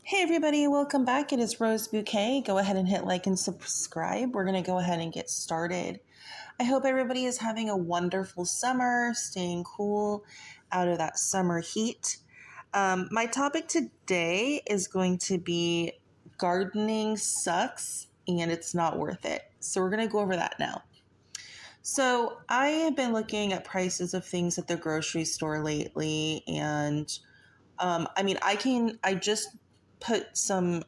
Hey everybody, welcome back. It is Rose Bouquet. Go ahead and hit like and subscribe. We're going to go ahead and get started. I hope everybody is having a wonderful summer, staying cool out of that summer heat. My topic today is going to be gardening sucks and it's not worth it. So we're going to go over that now. So I have been looking at prices of things at the grocery store lately, and I just put some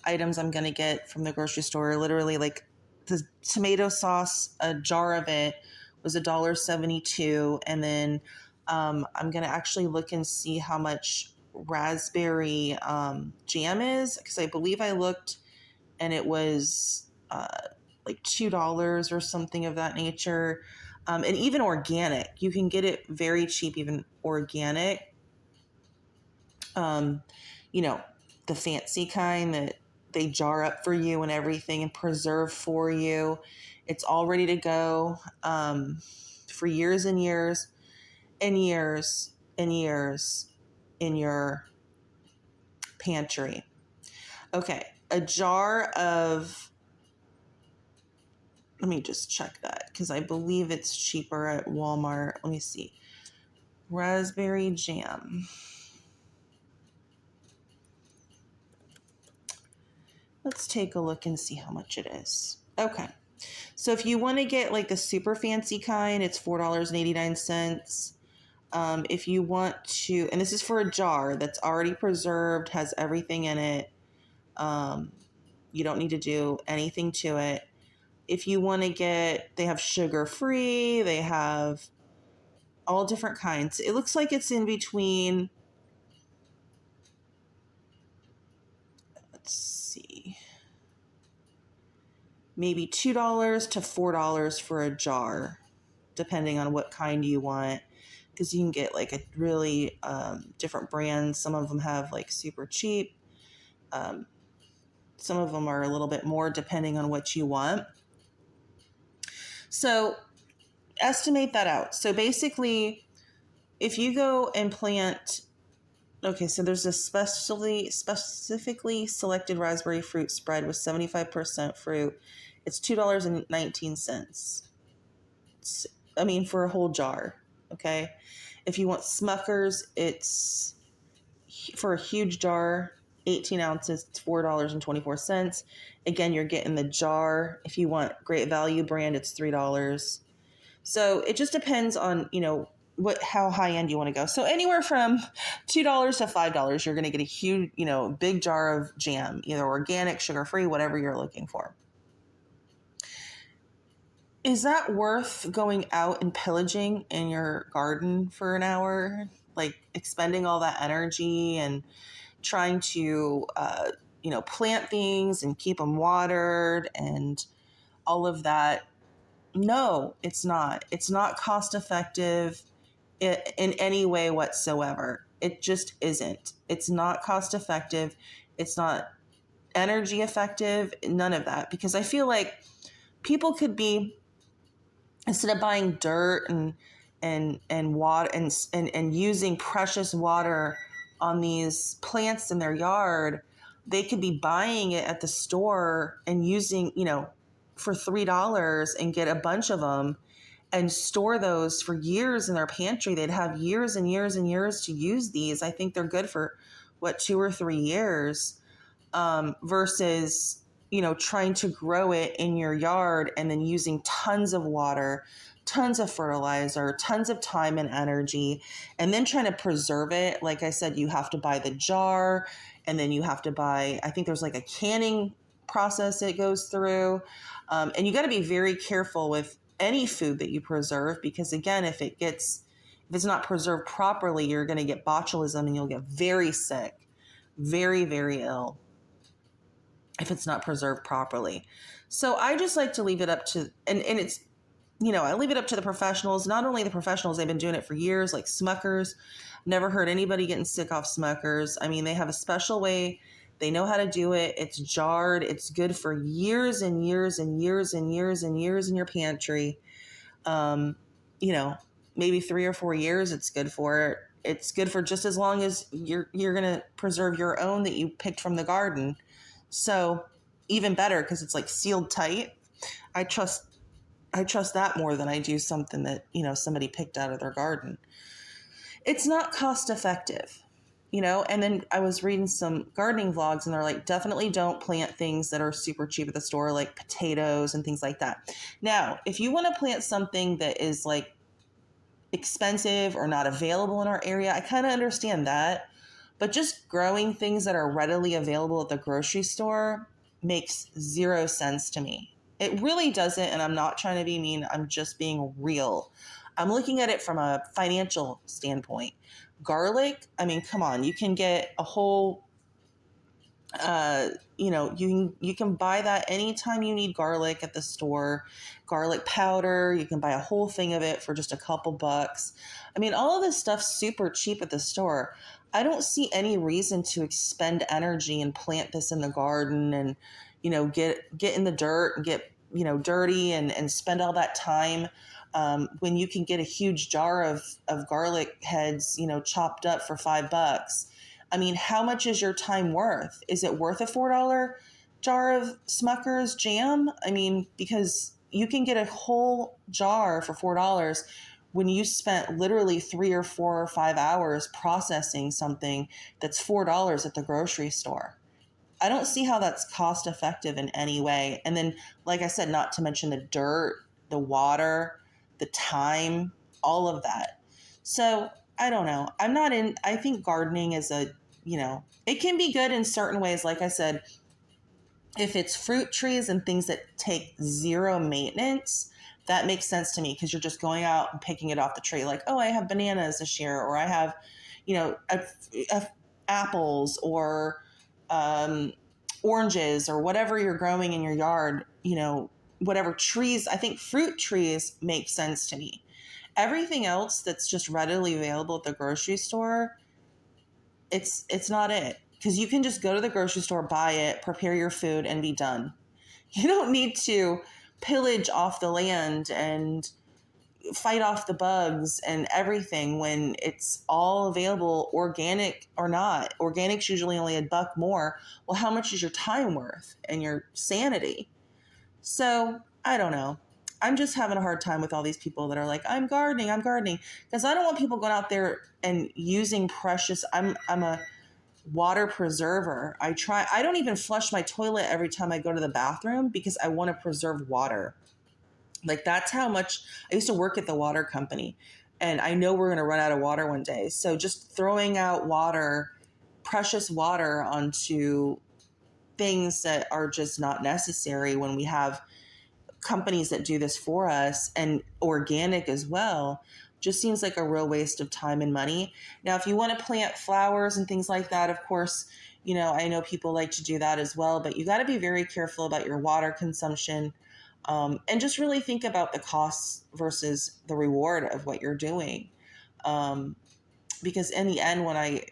items I'm going to get from the grocery store. Literally, like the tomato sauce, a jar of it was $1.72. And then I'm going to actually look and see how much raspberry jam is, because I believe I looked and it was like $2 or something of that nature. And even organic, you can get it very cheap, even organic. Um, you know, the fancy kind that they jar up for you and everything and preserve for you. It's all ready to go for years and years and years and years in your pantry. Okay, a jar of, let me just check that because I believe it's cheaper at Walmart. Let me see. Raspberry jam. Let's take a look and see how much it is. Okay. So if you want to get like the super fancy kind, it's $4.89. If you want to, and this is for a jar that's already preserved, has everything in it. You don't need to do anything to it. If you want to get, they have sugar free, they have all different kinds. It looks like it's in between, let's see, maybe $2 to $4 for a jar, depending on what kind you want. Because you can get like a really different brands. Some of them have like super cheap. Some of them are a little bit more depending on what you want. So estimate that out. So basically, if you go and plant, okay, so there's a specifically selected raspberry fruit spread with 75% fruit. It's $2.19. For a whole jar. Okay. If you want Smuckers, it's for a huge jar, 18 ounces, it's $4.24. Again, you're getting the jar. If you want Great Value brand, it's $3. So it just depends on, how high end you want to go. So anywhere from $2 to $5, you're going to get a huge, big jar of jam, either organic, sugar-free, whatever you're looking for. Is that worth going out and pillaging in your garden for an hour? Like expending all that energy and trying to, plant things and keep them watered and all of that? No, it's not. It's not cost effective in any way whatsoever. It just isn't. It's not cost effective. It's not energy effective. None of that. Because I feel like people could be, instead of buying dirt and water and using precious water on these plants in their yard, they could be buying it at the store and using, for $3 and get a bunch of them and store those for years in their pantry. They'd have years and years and years to use these. I think they're good for 2 or 3 years, versus trying to grow it in your yard and then using tons of water, tons of fertilizer, tons of time and energy, and then trying to preserve it. Like I said, you have to buy the jar, and then you have to buy, I think there's like a canning process it goes through. And you got to be very careful with any food that you preserve, because again, if it's not preserved properly, you're going to get botulism and you'll get very sick, very, very ill if it's not preserved properly. So I just like to leave it up to, and it's, I leave it up to the professionals. Not only the professionals, they've been doing it for years, like Smuckers. Never heard anybody getting sick off Smuckers. I mean, they have a special way. They know how to do it. It's jarred. It's good for years and years and years and years and years in your pantry. Maybe 3 or 4 years it's good for. it's good for just as long as you're going to preserve your own that you picked from the garden. So even better because it's like sealed tight. I trust I trust that more than I do something that, somebody picked out of their garden. It's not cost effective, and then I was reading some gardening vlogs and they're like, definitely don't plant things that are super cheap at the store, like potatoes and things like that. Now, if you want to plant something that is like expensive or not available in our area, I kind of understand that. But just growing things that are readily available at the grocery store makes zero sense to me. It really doesn't. And I'm not trying to be mean, I'm just being real. I'm looking at it from a financial standpoint. Garlic, I mean, come on, you can get a whole you can buy that anytime you need garlic at the store. Garlic powder, you can buy a whole thing of it for just a couple bucks. I mean, all of this stuff's super cheap at the store. I don't see any reason to expend energy and plant this in the garden and get in the dirt and get dirty and spend all that time when you can get a huge jar of garlic heads chopped up for $5. I mean, how much is your time worth? Is it worth a $4 jar of Smucker's jam? I mean, because you can get a whole jar for $4 when you spent literally 3 or 4 or 5 hours processing something that's $4 at the grocery store. I don't see how that's cost effective in any way. And then, like I said, not to mention the dirt, the water, the time, all of that. So I don't know. I think gardening is it can be good in certain ways. Like I said, if it's fruit trees and things that take zero maintenance, that makes sense to me because you're just going out and picking it off the tree. Like, oh, I have bananas this year, or I have, apples or oranges or whatever you're growing in your yard, whatever trees. I think fruit trees make sense to me. Everything else that's just readily available at the grocery store, it's not it. Because you can just go to the grocery store, buy it, prepare your food, and be done. You don't need to pillage off the land and fight off the bugs and everything when it's all available, organic or not. Organic's usually only $1 more. Well, how much is your time worth and your sanity? So I don't know. I'm just having a hard time with all these people that are like, I'm gardening, because I don't want people going out there and using precious. I'm a water preserver. I don't even flush my toilet every time I go to the bathroom because I want to preserve water. Like, that's how much I used to work at the water company, and I know we're going to run out of water one day. So just throwing out water, precious water, onto things that are just not necessary when we have companies that do this for us, and organic as well, just seems like a real waste of time and money. Now, if you want to plant flowers and things like that, of course, I know people like to do that as well, but you got to be very careful about your water consumption, and just really think about the costs versus the reward of what you're doing. Because in the end, when I,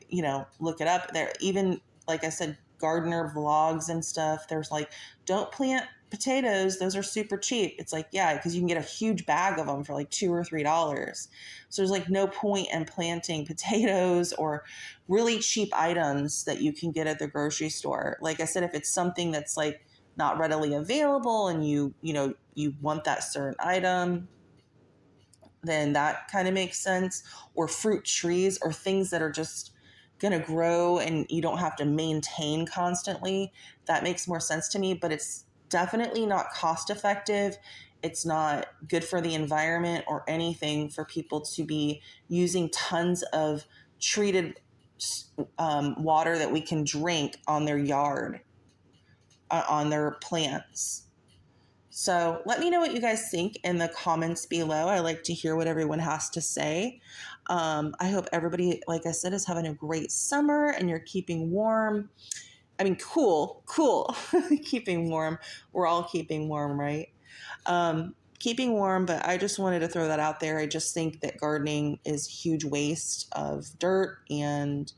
look it up, there, even like I said, gardener vlogs and stuff, there's like, don't plant potatoes, those are super cheap. It's like, yeah, because you can get a huge bag of them for like $2 or $3. So there's like no point in planting potatoes or really cheap items that you can get at the grocery store. Like I said, if it's something that's like not readily available and you want that certain item, then that kind of makes sense. Or fruit trees or things that are just going to grow and you don't have to maintain constantly. That makes more sense to me, but it's definitely not cost effective. It's not good for the environment or anything for people to be using tons of treated water that we can drink on their yard, on their plants. So let me know what you guys think in the comments below. I like to hear what everyone has to say. I hope everybody, like I said, is having a great summer and you're keeping warm. I mean, cool, keeping warm. We're all keeping warm, right? Keeping warm, but I just wanted to throw that out there. I just think that gardening is a huge waste of dirt and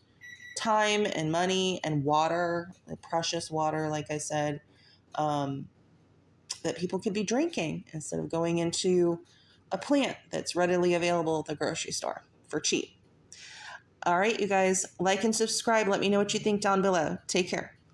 time and money and water, like precious water, like I said. That people could be drinking instead of going into a plant that's readily available at the grocery store for cheap. All right, you guys, like and subscribe. Let me know what you think down below. Take care.